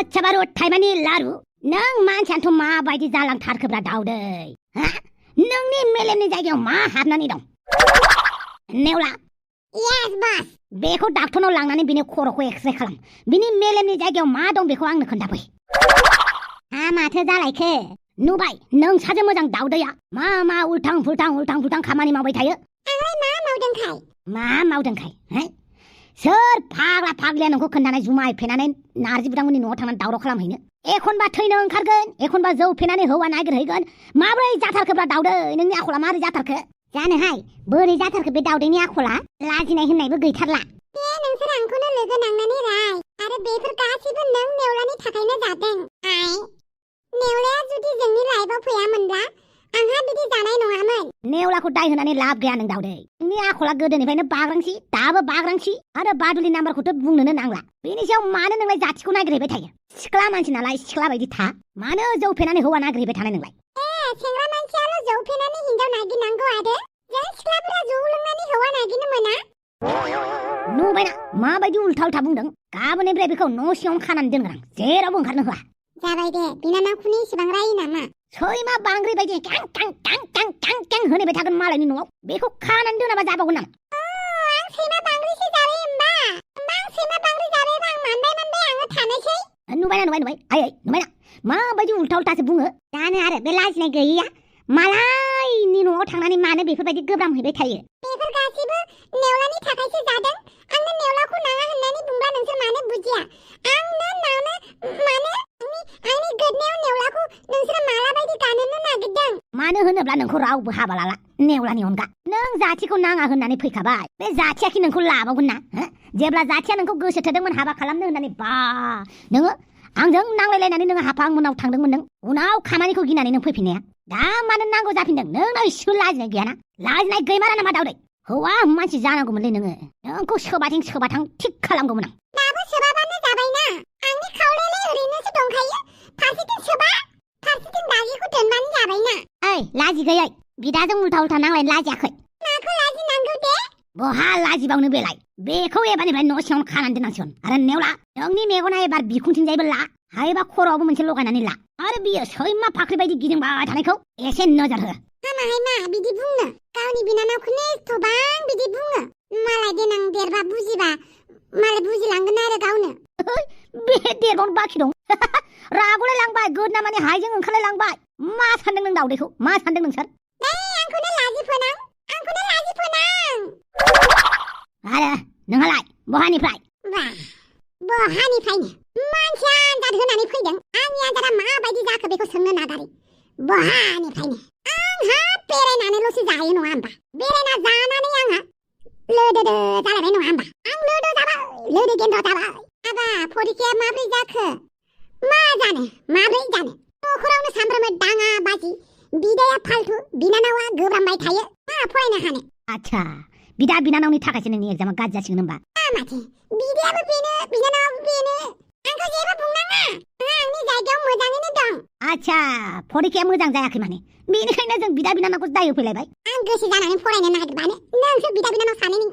माच्छा बारु थाइमानि लारु नों मानसियानोथ' माबायदि जालांथारखोब्रा दाउदै हा नोंनि मेलेमनि जायगायाव मा हाबनानै दं नेवला यस बस बेखौ डाक्टरनाव लांनानै बिनि खर'खौ एक्सरे खालाम बिनि मेलेमनि जायगायाव मा दं बेखौ आंनो खोन्थाफै हा माथो जालायखो नुबाय नोंसाजों मोजां दाउदैया मा उल्थां फुल्थां खामानि मावबाय थायो आंलाय मा मावदोंखाय मा मावदोंखाय हे सोर फाग्ला फाग्लिया नोंखौ खोन्थानाय जुमाय फेनानै नारजि बुदांमोननि न'आव थांनानै दावराव खालामहैनो एखनबा थैनो ओंखारगोन एखनबा जौ फेनानै हौवा नागिरहैगोन माब्रै जाथारखोब्रा दाउदै नोंनि आखला मारै जाथारखो जानोहाय बोरै जाथारखो बे दाउदैनि आखला लाजिनाय होननायबो गैथारला बे नोंसोर आंखौनो लोगो नांनानै राय आरो बेफोर गासिबो नों नेवलानि थाखायनो जादों आइ नेवलाया जुदि जोंनि लाइफआव फैयामोनब्ला आंहा बिदि जानाय नङामोन नेवलाखौ दाय होनानै लाब गैया नों दाउदै नोंनि आखला गोदोनिफ्रायनो बाग्रांसि दाबो बाग्रांसि आरो बादुलि नाम्बारखौथ' बुंनोनो नांला बेनि सायाव मानो नोंलाय जाथिखौ नागिरहैबाय थायो सिख्ला मानसि नालाय सिख्ला बायदि था मानो जौ फेनानै हौवा नागिरहैबाय थानाय नोंलाय सेंग्रा मानसियाल' जौ फेनानै हिनजाव नागिरनांगौ आरो जों सिख्लाफोरा जौ लोंनानै हौवा नागिरनो मोना नुबायना माबायदि उल्था बुंदों गाबोननिफ्राय बेखौ न' सिङावनो खानानै दोनगोन आं जेरावबो ओंखारनो होआ जाबाय दे बिनानावखौनो इसेबां रायो नामा सैमा बांग्रि बायदि कें होनैबाय थागोन मालायनि न'आव बेखौ खानानै दोनाबा जाबावगोन नामा आं सैमा बांग्रिसो जाबाय होमबा आं सैमा बांग्रि जाबायबा आं मानबाय आङो थानोसै नुबाय आइ नुबायना माबायदि उल्थासो बुङो जानो आरो बे लाजिनाय गैयैया मालायनि न'आव थांनानै मानो बेफोरबायदि गोब्राम हैबाय थायो बेफोर गासिबो नेवलानि थाखायसो जादों आंनो नेवलाखौ नाङा होननानै बुंब्ला नोंसोर मानो बुजिया आंनो मानो आंनि गोदनायाव नेवलाखौ नोंसोर मालाबायदि गानहोनो नागिरदों मानो होनोब्ला नोंखौ रावबो हाबा लाला नेवलानि अनगा नों जाथिखौ नाङा होननानै फैखाबाय बे जाथिया कि नोंखौ लाबावगोन ना जेब्ला जाथिया नोंखौ गोसो थोदोंमोन हाबा खालामनो होननानै बा नोङो आंजों नांलायलायनानै नोङो हाफा मोनाव थांदोंमोन नों उनाव खामानिखौ गिनानै नों फैफिननाया दा मानो नांगौ जाफिनदों नोंनाव इसेबो लाजिनाय गैयाना लाजिनाय गैमारा नामा दाउदै हौवा मानसि जानांगौमोनलै नोङो नोंखौ सोबाथिं थिक खालामगौमोन आं दाबो सोबाबानो जाबायना आंनि खावलायालाय ओरैनोसो दंखायो फारसेथिं सोबा फारसेथिं दागिखौ दोनबानो जाबायना ओइ लाजि गैयै बिदाजों उल्था नांलायनो लाजियाखै माखौ लाजिनांगौ दे बहा लाजिबावनो बेलाय बेखौ एबारनिफ्राय न' सिङावनो खानानै दोननांसिगोन आरो नेवला नोंनि मेगना एबार बिखुंथिंजायबो ला हायोबा खर'आवबो मोनसे लगायनानै ला आरो बियो सैमा फाख्रि बायदि गिदिंबाय थानायखौ एसे नोजोर हो हामाहाय मा बिदि बुंनो गावनि बिनानावखौनो एथ'बां बिदि बुङो मालाय देनां देरबा बुजिबा मालाय बुजिलांगोन आरो गावनो बे देरबावनो बाखि दं रागलाय लांबाय गोदना माने हायजों ओंखारलाय लांबाय मा सानदों नों दाउदैखौ मा सानदों नोंसोर आंखौनो लाजि फोनां आरो नोंहालाय बहानिफ्राय बहानिफ्रायनो मानसिया आनजाद होनानै फैदों आंनि आनजादा माबायदि जाखो बेखौ सोंनो नागारै बहानिफ्रायनो आंहा बेरायनानैल'सो जायो नङा होमबा बेरायना जानानै आंहा लोदोदो जालायबाय नङा होमबा आं लोदो जाबाय लोदो गेन्द्र जाबाय आबा फरिखाया माब्रै जाखो मा जानो माब्रै जानो न'खरावनो सामफ्रामबो दाङा बाजि बिदाया फालतु बिनानावा गोब्रामबाय थायो मा फरायनो हानो आच्छा बिदा बिनानावनि थाखायसो नोंनि एग्जामा गाज्रि जासिगोन होमबा माथो बिदायाबो बेनो बिनानावाबो बेनो आंखौ जेबो बुंनाङा आंनि जायगायाव मोजाङैनो दं आच्छा फरिखाया मोजां जायाखै माने बेनिखायनो जों बिदा बिनानावखौ दाय होफैलायबाय आं गोसो जानानै फरायनो नागिरबानो नोंसोर बिदा बिनानाव सानैनि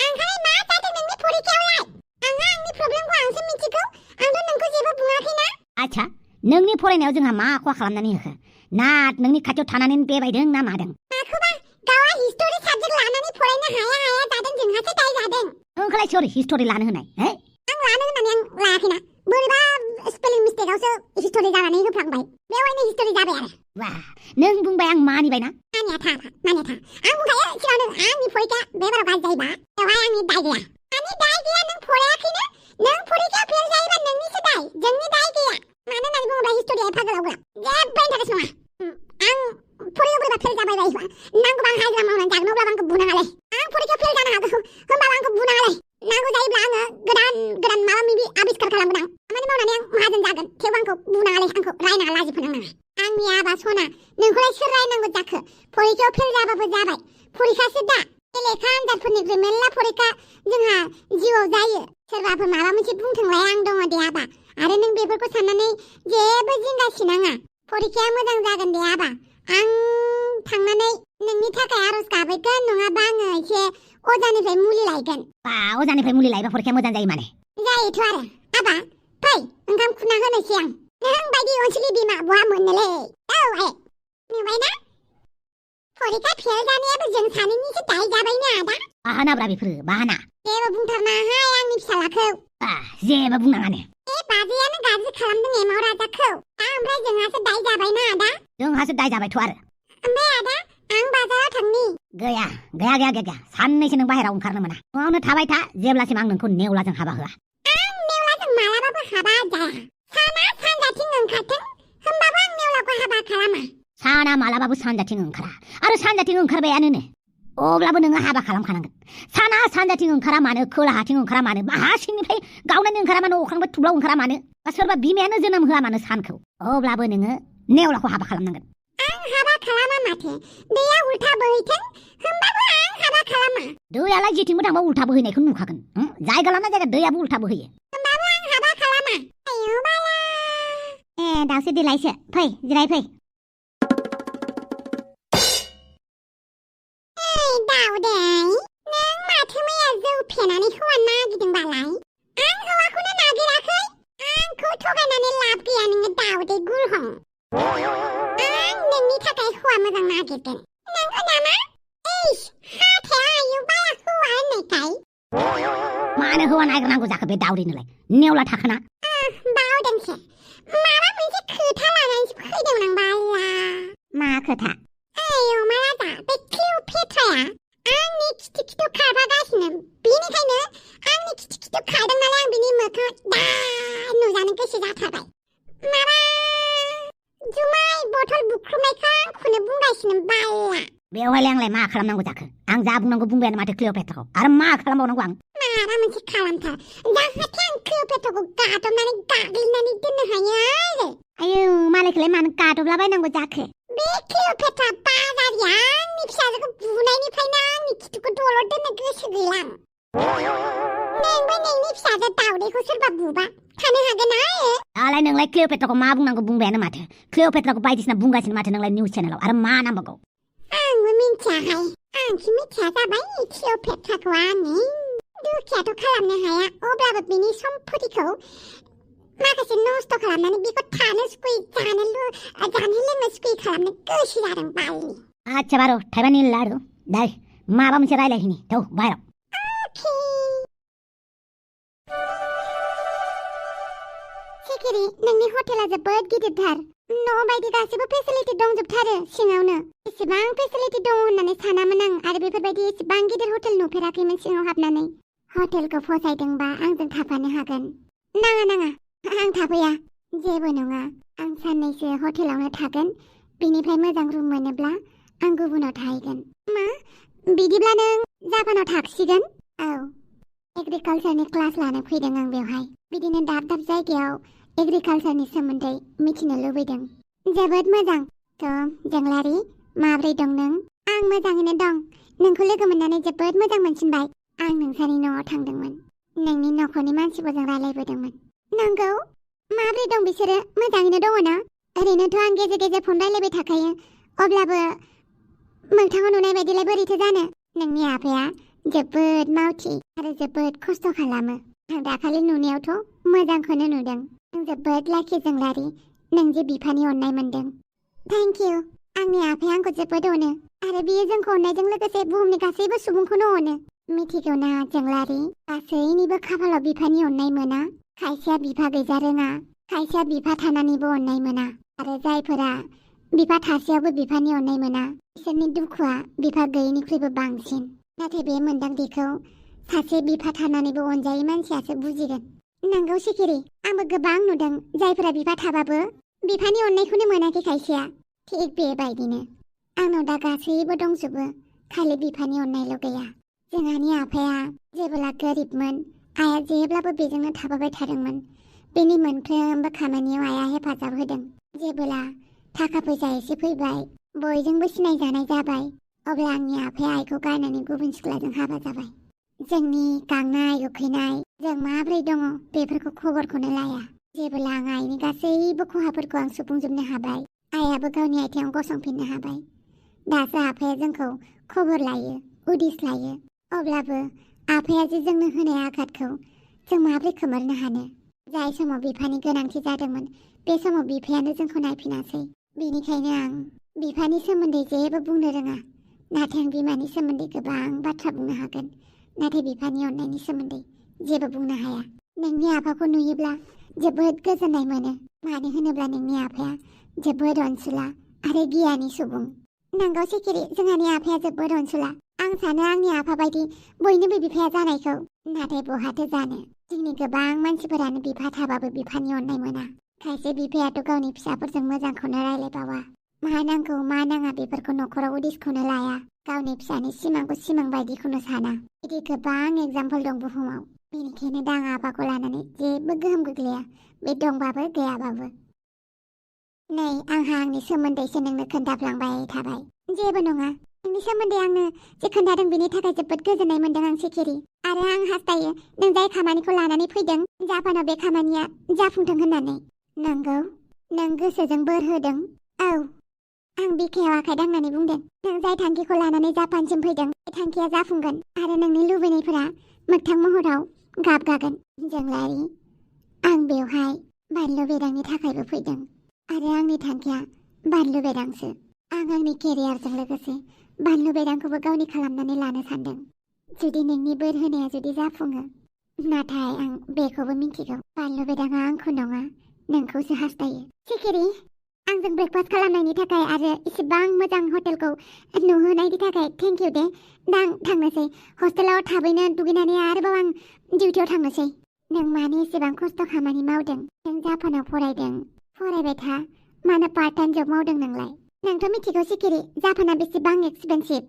आंहाय मा जादों नोंनि फरिखायावलाय आंहा आंनि प्रब्लेमखौ आंसो मिथिगौ आंथ' नोंखौ जेबो बुङाखैना आच्छा नोंनि फरायनायाव जोंहा मा खहा खालामनानै होखो ना नोंनि खाथियाव थानानै बेबायदों ना मादों माखौबा गावआ हिस्टरि साबजेक्ट लानानै फरायनो हाया जादों जोंहासो दाय जादों ओंखालाय सोर हिस्टरि लानो होनाय आं लानो होननानै आं लायाखैना बोरैबा स्पेलिं मिस्टेकआवसो हिस्टरि जानानै होफ्लांबाय बेवहायनो हिस्टरि जाबाय आरो वाह नों बुंबाय आं मानिबायना मानिया था आं बुंखायो सिगाङावनो आंनि फरिखाया बेबाराव गाज्रि जायोबा बेवहाय आंनि दाय गैया नों फरायाखैनो नों फरिखायाव फेल जायोबा नोंनिसो दाय जोंनि दाय गैया मानो होननानै बुङोब्ला हिस्टरिया एफा गोलाव जेबो इन्टारेस्ट नङा आं फरिखायाव बोरैबा फेल जाबाय बायोबा नांगौबा आं हाजिरा मावनानै जागोन अब्लाबो आंखौ बुनाङालै आं फरिखायाव फेल जानो हागौ होमबाबो आंखौ बुनाङालै नांगौ जायोब्ला आङो गोदान माबा माबि आबिस्कार खालामगोन आं खामानि मावनानै आं माहाजोन जागोन थेवबो आंखौ बुनाङालै आंखौ रायनाङा लाजि फोनांनाङा आंनि आबा सना नोंखौलाय सोर रायनांगौ जाखो फरिखायाव फेल जाबाबो जाबाय फरिखासो दा लेखा आनजादफोरनिफ्राय मेरला फरिखा जोंहा जिउआव जायो सोरबाफोर माबा मोनसे बुंथोंलाय आं दङ दे आबा आरो नों बेफोरखौ साननानै जेबो जिंगा सिनाङा फरिखाया मोजां जागोन दे आबा आं थांनानै नोंनि थाखाय आरज गाबैगोन नङाबा आङो एसे अजानिफ्राय मुलि लायगोन अजानिफ्राय मुलि लायबा फरिखाया मोजां जायो माने जायोथ' आरो फै ओंखाम खुरना होनोसै आं नों बायदि अनसुलि बिमा बहा मोननोलै औ आइ नुबायना फरिखा फेल जानायाबो जों सानैनिसो दाय जाबायनो आदा बाहानाब्रा बेफोरो बाहाना जेबो बुंथारनाहाय आंनि फिसालाखौ जेबो बुंनाङानो बाजैयानो गाज्रि खालामदों एमाव राजाखौ ओमफ्राय जोंहासो दाय जाबायना आदा जोंहासो दाय जाबायथ' आरो ओमफ्राय आदा आं बाजाराव थांनि गैया साननैसो नों बाहेरायाव ओंखारनो मोना न'आवनो थाबाय था जेब्लासिम आं नोंखौ नेवलाजों हाबा होआ आं नेवलाजों मालाबाबो हाबा जाया साना सानजाथिं ओंखारथों होमबाबो आं नेवलाखौ हाबा खालामा साना मालाबाबो सानजाथिं ओंखारा आरो सानजाथिं ओंखारबायानो अब्लाबो नोङो हाबा खालामखानांगोन साना सानजाथिं ओंखारा मानो खोलाहाथिं ओंखारा मानो बा हा सिंनिफ्राय गावनानै ओंखारा मानो अख्रांनिफ्राय थुब्लाव ओंखारा मानो बा सोरबा बिमायानो जोनोम होआ मानो सानखौ अब्लाबो नोङो नेवलाखौ हाबा खालामनांगोन आं हाबा खालामा माथो दैया उल्था बोहैथों होमबाबो आं हाबा खालामा दैयालाय जेथिंबो थांबा उल्था बोहैनायखौ नुखागोन जायगा लाना जायगा दैयाबो उल्था बोहैयो होमबाबो आं हाबा खालामा आयौ बाला दाउसो देलायसो फै जिराय फै दाउदै नों माथो मैया जौ फेनानै हौवा नागिरदोंबालाय आं हौवाखौनो नागिराखै आंखौ थगायनानै लाब गैया नोङो दाउदै गुरहं आं नोंनि थाखाय हौवा मोजां नागिरदों नंगौ नामा इस हाथाया आयौ बाला हौवा होननायखाय मानो हौवा नागिरनांगौ जाखो बे दाउदैनोलाय नेवला थाखोना बावदोंसो माबा मोनसे खोथा लानानैसो फैदोंमोन आं बाला मा खोथा आयौ मालादा बे क्लिअपेट्राया आंनि खिथु खिथु खारफागासिनो बेनिखायनो आंनि खिथु खिथु खारदों नालाय आं बिनि मोखां दा नुजानो गोसो जाथारबाय माबा जुमाय बथल बुख्रुबनायखौ आंखौनो बुंगासिनो बाला बेवहायलाय आंलाय मा खालामनांगौ जाखो आं जा बुंनांगौ बुंबायानो माथो क्लिअपेट्राखौ आरो मा खालामबावनांगौ आं माबा मोनसे खालामथार जाहाथे आं क्लिअपेट्राखौ गादबनानै गाग्लिनानै दोननो हायो आरो आयौ मालायखौलाय मानो गादबलाबायनांगौ जाखो बे क्लिअपेट्रा बाजारिया आंनि फिसाजोखौ बुनायनिफ्रायनो आंनि खिथुखौ दलर दोननो गोसो गैला नोंबो नोंनि फिसाजो दाउदैखौ सोरबा बुबा थानो हागोन ना दालाय नोंलाय क्लिअपेट्राखौ मा बुंनांगौ बुंबायानो माथो क्लिअपेट्राखौ बायदिसिना बुंगासिनो माथो नोंलाय निउस चेनेलाव आरो मा नांबावगौ आंबो मिन्थियाहाय आंसो मिथिया जाबाय क्लिअपेट्राखौ आङो दुखियाथ' खालामनो हाया अब्लाबो बिनि सम्पतिखौ माखासे नस्त खालामनानै बेखौ थानो सुखुयै जानो लोंनो सुखुयै खालामनो गोसो जादों बालनि आच्छा बारो थाइबानि लाडु दाय माबा मोनसे रायलायहैनि थौ बाहेराव सिखिरि नोंनि हटेला जोबोद गिदिरथार न' बायदि गासिबो फेसिलिटि दंजोबथारो सिङावनो एसेबां फेसिलिटि दङ होननानै सानामोन आं आरो बेफोरबायदि एसेबां गिदिर हटेल नुफेराखैमोन सिङाव हाबनानै हटेलखौ फसायदोंबा आंजों थाफानो हागोन नाङा आं थाफैया जेबो नङा आं साननैसो हटेलावनो थागोन बिनिफ्राय मोजां रुम मोनोब्ला आं गुबुनाव थाहैगोन मा बिदिब्ला नों जापानाव थासिगोन औ एग्रिकालचारनि क्लास लानो फैदों आं बेवहाय बिदिनो दाब दाब जायगायाव एग्रिकालचारनि सोमोन्दै मिथिनो लुबैदों जोबोद मोजां थ' जोंलारि माब्रै दं नों आं मोजाङैनो दं नोंखौ लोगो मोननानै जोबोद मोजां मोनसिनबाय आं नोंसानि न'आव थांदोंमोन नोंनि न'खरनि मानसिफोरजों रायलायबोदोंमोन नंगौ माब्रै दं बिसोरो मोजाङैनो दङ ना ओरैनोथ' आं गेजेर गेजेर फन रायलायबाय थाखायो अब्लाबो मोगथाङाव नुनाय बायदिलाय बोरैथो जानो नोंनि आफाया जोबोद मावथि आरो जोबोद खस्थ' खालामो आं दाखालि नुनायावथ' मोजांखौनो नुदों आं जोबोद लाखि जोंलारि नों जे बिफानि अननाय मोनदों थेंक इउ आंनि आफाया आंखौ जोबोद अनो आरो बियो जोंखौ अननायजों लोगोसे बुहुमनि गासैबो सुबुंखौनो अनो मिथिगौ ना जोंलारि गासैनिबो खाफालाव बिफानि अननाय मोना खायसेया बिफा गैजा रोङा खायसेया बिफा थानानैबो अननाय मोना आरो जायफोरा बिफा थासेयावबो बिफानि अननाय मोना बिसोरनि दुखुआ बिफा गैयैनिख्रुइबो बांसिन नाथाय बे मोन्दांथिखौ सासे बिफा थानानैबो अनजायै मानसियासो बुजिगोन नंगौ सिखिरि आंबो गोबां नुदों जायफोरा बिफा थाबाबो बिफानि अननायखौनो मोनाखै खायसेया थिग बेबायदिनो आंनाव दा गासैबो दंजोबो खालि बिफानि अननायल' गैया जोंहानि आफाया जेब्ला गोरिबमोन आइया जेब्लाबो बेजोंनो थाफाबाय थादोंमोन बेनि मोनफ्रोमबो खामानियाव आइया हेफाजाब होदों जेब्ला थाखा फैसा एसे फैबाय बयजोंबो सिनायजानाय जाबाय अब्ला आंनि आफाया आइखौ गारनानै गुबुन सिख्लाजों हाबा जाबाय जोंनि गांनाय उखैनाय जों माब्रै दङ बेफोरखौ खबरखौनो लाया जेब्ला आं आइनि गासैबो खहाफोरखौ आं सुफुंजोबनो हाबाय आइयाबो गावनि आथिङाव गसंफिननो हाबाय दासो आफाया जोंखौ खबर लायो उदिस लायो अब्लाबो आफाया जे जोंनो होनाय आघातखौ जों माब्रै खोमोरनो हानो जाय समाव बिफानि गोनांथि जादोंमोन बे समाव बिफायानो जोंखौ नायफिनासै। बेनिखायनो आं बिफानि सोमोन्दै जेबो बुंनो रोङा। नाथाय आं बिमानि सोमोन्दै गोबां बाथ्रा बुंनो हागोन, नाथाय बिफानि अननायनि सोमोन्दै जेबो बुंनो हाया। नोंनि आफाखौ नुयोब्ला जोबोद गोजोननाय मोनो, मानो होनोब्ला नोंनि आफाया जोबोद अनसुला आरो गियानि सुबुं। नंगौ सिखिरि, जोंहानि आफाया जोबोद अनसुला। आं सानो आंनि आफा बायदि बयनिबो बिफाया जानायखौ, नाथाय बहाथो जानो। जोंनि गोबां मानसिफोरानो बिफा थाबाबो बिफानि अननाय मोना। खायसे बिफायाथ' गावनि फिसाफोरजों मोजांखौनो रायलायबावा। मा नांगौ मा नाङा बेफोरखौ न'खराव उदिसखौनो लाया। गावनि फिसानि सिमांखौ सिमां बायदिखौनो साना। बिदि गोबां एग्जाम्पल दं बुहुमाव। बेनिखायनो दा आं आफाखौ लानानै जेबो गोहोम गोग्लैया, बे दंबाबो गैयाबाबो। नै आंहा आंनि सोमोन्दैसो नोंनो खोन्थाफ्लांबाय थाबाय। जेबो नङा, नोंनि सोमोन्दै आंनो जे खोन्थादों बेनि थाखाय जोबोद गोजोननाय मोन्दों आं सिखिरि। आरो आं हास्थायो नों जाय खामानिखौ लानानै फैदों जापानाव बे खामानिया जाफुंथों होननानै। नंगौ, नों गोसोजों बोर होदों। औ, आं बिखायाव आखाइ दांनानै बुंदों, नों जाय थांखिखौ लानानै जापानसिम फैदों बे थांखिया जाफुंगोन आरो नोंनि लुबैनायफोरा मोगथां महराव गाबगागोन। जोंलारि, आं बेवहाय बानलु बेदांनि थाखायबो फैदों आरो आंनि थांखिया बानलु बेदांसो। आं आंनि केरियारजों लोगोसे बानलु बेदांखौबो गावनि खालामनानै लानो सानदों। जुदि नोंनि बोर होनाया जुदि जाफुङो, नाथाय आं बेखौबो मिन्थिगौ बानलु बेदाङा आंखौ नङा नोंखौसो हास्थायो। सिखिरि, आंजों ब्रेकफास्ट खालामनायनि थाखाय आरो इसेबां मोजां हटेलखौ नुहोनायनि थाखाय थेंक इउ दे। दा आं थांनोसै। हस्टेलाव थाबैनो दुगैनानै आरोबाव आं डिउटियाव थांनोसै। नों मानो एसेबां खस्थ' खामानि मावदों? नों जापानाव फरायदों, फरायबाय था। मानो पार्ट टाइम जब मावदों नोंलाय? नोंथ' मिथिगौ सिखिरि, जापाना बेसेबां एक्सपेन्सिभ।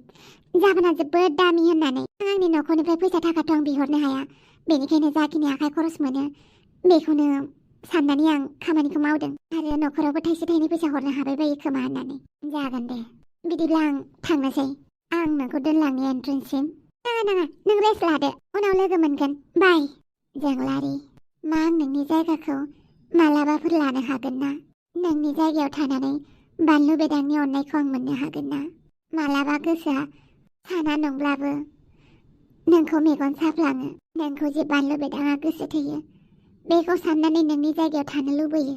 जापाना जोबोद दामि होननानै। आं आंनि न'खरनिफ्राय फैसा थाखाथ' आं बिहरनो हाया। बेनिखायनो जाखिनि आखाइ खरस मोनो बेखौनो साननानै आं खामानिखौ मावदों आरो न'खरावबो थाइसे थाइनै फैसा हरनो हाबाय बायो खोमा होननानै। जागोन दे, बिदिब्ला आं थांनोसै। आं नोंखौ दोनलांनो एन्ट्रेन्ससिम। नाङा नाङा, नों रेस्ट लादो, उनाव लोगो मोनगोन। बाय। जोंलारि, मा आं नोंनि जायगाखौ मालाबाफोर लानो हागोन ना? नोंनि जायगायाव थानानै बानलु बेदांनि अननायखौ आं मोननो हागोन ना? मालाबा गोसोआ साना नंब्लाबो नोंखौ मेगन साफ्लाङो। नोंखौ जे बानलु बेदाङा गोसो थोयो बेखौ साननानै नोंनि जायगायाव थानो लुबैयो।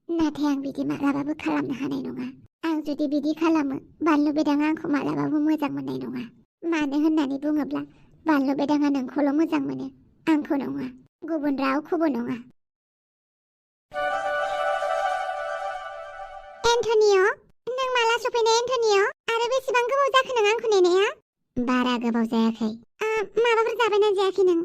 नाथाय आं बिदि मालाबाबो खालामनो हानाय नङा। आं जुदि बिदि खालामो बानलु बेदाङा आंखौ मालाबाबो मोजां मोननाय नङा। मानो होननानै बुङोब्ला बानलु बेदाङा नोंखौल' मोजां मोनो, आंखौ नङा, गुबुन रावखौबो नङा। एन्टनिय', नों माला सफैनाय एन्टनिय'? आरो बेसेबां गोबाव जाखो नों आंखौ नेनाया? बारा गोबाव जायाखै। माबाफोर जाबायना जायाखै नों?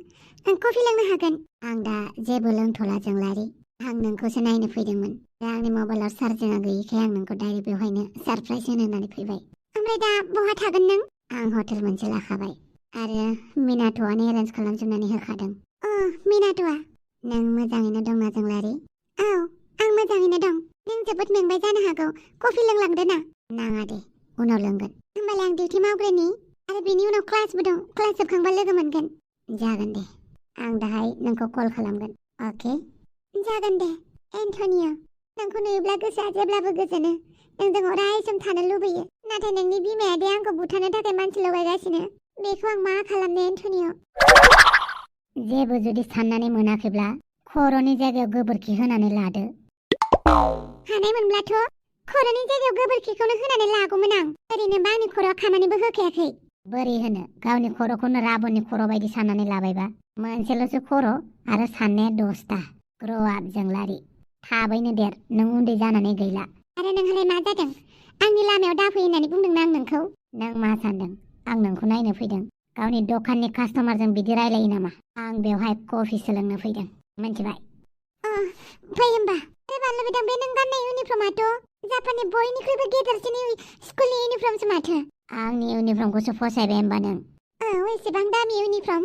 कफि लोंनो हागोन। आं दा जेबो लोंथ'ला जोंलारि। आं नोंखौसो नायनो फैदोंमोन। दा आंनि मबाइलाव चार्जिंआ गैयिखाय आं नोंखौ डाइरेक्ट बेवहायनो सारप्राइज होनो होननानै फैबाय। ओमफ्राय दा बहा थागोन नों? आं हटेल मोनसे लाखाबाय आरो मिनाथ'आनो एरेन्ज खालामजोबनानै होखादों। मिनाथ'आ? नों मोजाङैनो दंना जोंलारि? औ, आं मोजाङैनो दं। नों जोबोद मेंबाय जानो हागौ, कफि लोंलांदो ना। नाङा दे, उनाव लोंगोन। होमबालाय आं डिउटि मावग्रोनि आरो बेनि उनाव क्लासबो दं। क्लास जोबखांबा लोगो मोनगोन। जागोन दे, आं दाहाय नोंखौ कल खालामगोन। अके? जागोन दे। एन्टनिय', नोंखौ नुयोब्ला गोसोआ जेब्लाबो गोजोनो। नोंजों अराय सम थानो लुबैयो। नाथाय नोंनि बिमाया दे आंखौ बुथारनो थाखाय मानसि लगायगासिनो। बेखौ आं मा खालामनो एन्टनिय'? जेबो जुदि साननानै मोनाखैब्ला खर'नि जायगायाव गोबोरखि होनानै लादो। हानाय मोनब्लाथ' खर'नि जायगायाव गोबोरखिखौनो होनानै लागौमोन आं। ओरैनोबा आंनि खर'आ खामानिबो होखायाखै। बोरै होनो, गावनि खर'खौनो राबननि खर' बायदि साननानै लाबायबा। मोनसेल'सो खर' आरो साननाया 10ता। ग्र' आप जोंलारि, थाबैनो देर, नों उन्दै जानानै गैला। आरो नोंहालाय मा जादों? आंनि लामायाव दाफै होननानै बुंदोंना आं नोंखौ? नों मा सानदों आं नोंखौ नायनो फैदों? गावनि दखाननि कास्टमारजों बिदि रायलायो नामा? आं बेवहाय कफि सोलोंनो फैदों, मिन्थिबाय? फै होमबा। बानलु बेदां, बे नों गाननाय इउनिफर्माथ' जापाननि बयनिख्रुइबो गेदेरसिन स्कुलनि इउनिफर्मसो माथो। आंनि इउनिफर्मखौसो फसायबाय होमबा नों? औ, एसेबां दामि इउनिफर्म।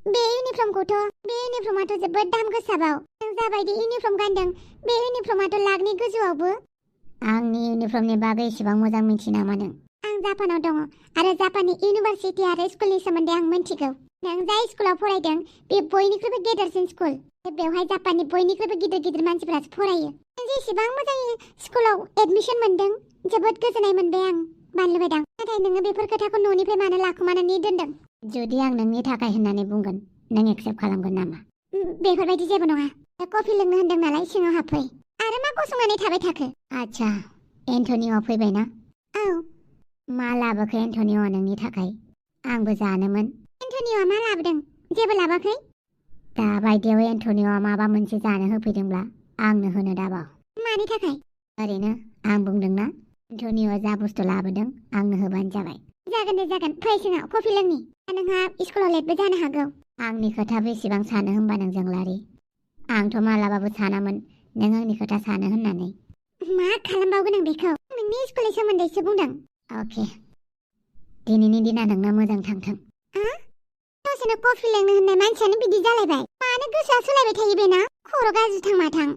बे इउनिफर्माथ' जोबोद दाम गोसाबाव। नों जाबायदि इउनिफर्म गानदों बे इउनिफर्माथ' लाखनि गोजौआवबो। आंनि इउनिफर्मनि बागै एसेबां मोजां मिन्थियो नामा नों? आं जापानाव दङ आरो जापाननि इउनिभार्सिटि आरो स्कुलनि सोमोन्दै आं मिन्थिगौ। नों जाय स्कुलाव फरायदों बे बयनिख्रुइबो गेदेरसिन स्कुल। बेवहाय जापाननि बयनिख्रुइबो गिदिर गिदिर मानसिफोरासो फरायो। नों जेसेबां मोजां स्कुलाव एडमिसन मोनदों जोबोद गोजोननाय मोनबाय आं बानलु बेदां। नाथाय नोङो बेफोर खोथाखौ न'निफ्राय मानो लाखुमानानै दोनदों? जुदि आं नोंनि थाखाय होननानै बुंगोन, नों एक्सेप्ट खालामगोन नामा? बेफोरबायदि जेबो नङा। दा कफि लोंनो होनदों नालाय सिङाव हाबफै आरो मा गसंनानै थाबाय थाखो आच्छा एन्टनिअ फैबायना औ मा लाबोखो एन्टनिअ नोंनि थाखाय आंबो जानोमोन एन्टनिअआ मा लाबोदों जेबो लाबाखै दा बायदियाव एन्टनिअ माबा मोनसे जानो होफैदोंब्ला आंनो होनो दाबाव मानि थाखाय ओरैनो आं बुंदोंना एन्टनिअ जा बुस्थु लाबोदों आंनो होबानो जाबाय जागोन दे जागोन फै सिङाव कफि लोंनि नोंहा स्कुलाव लेटबो जानो हागौ आंनि खोथा बेसेबां सानो होनबा नों जोंलारि आंथ' मालाबाबो सानामोन नों आंनि खोथा सानो होननानै मा खालामबावगोन आं बेखौ नोंनि स्कुलनि सोमोन्दैसो बुंदों अके दिनैनि दिना नोंना मोजां थांथों दसेनो कफि लोंनो होननाय मानसियानो बिदि जालायबाय मानो गोसोआ सोलायबाय थायो बेना खर' गाज्रिथां माथां